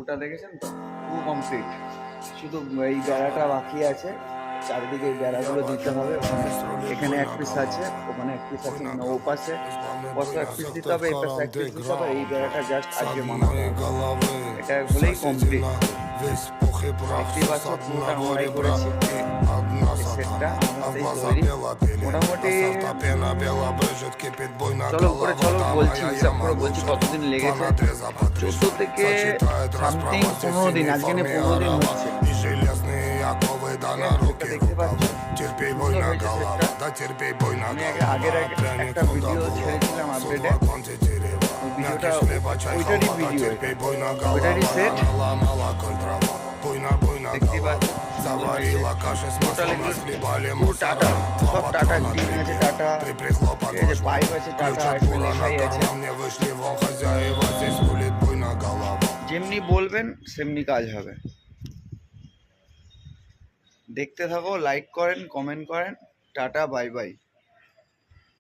ফ্লোরটা দেখেছেন তো, পুরো কমপ্লিট। শুধু এই বেড়াটা বাকি আছে, চারিদিকে এই বেড়াগুলো দিতে হবে। এখানে এক পিস আছে, ওখানে এক পিস আছে, মানে ও পাশে এক পিস দিতে হবে, এই পাশে এক পিস দিতে হবে। এই বেড়াটা জাস্ট আজকে বানাতে হবে, এটা হলেই কমপ্লিট। দেখতেই পাচ্ছ পুরোটা আমরাই করেছি, এই সেটটা আমাদেরই তৈরি মোটামুটি। চলো উপরে চলো, বলছি হিসাব করে বলছি কতদিন লেগেছে। 14 থেকে সামথিং 15 দিন, আজকে নিয়ে 15 দিন হচ্ছে। দেখতে পাচ্ছ সুন্দর হয়েছে সেটটা। আমি আগের একটা ভিডিও ছেড়েছিলাম আপডেটে, ওই ভিডিওটা ওইটারই ভিডিও, ওইটারই সেট। দেখতে পাচ্ছ টোটাল পুরো টাটা, সব টাটা গ্রিন আছে, টাটা ঠিক আছে, পাইপ আছে টাটা, এখানে লেখাই আছে। যেমনি বলবেন সেমনি কাজ হবে। দেখতে থাকো, লাইক করেন, কমেন্ট করেন। Tata, bye bye.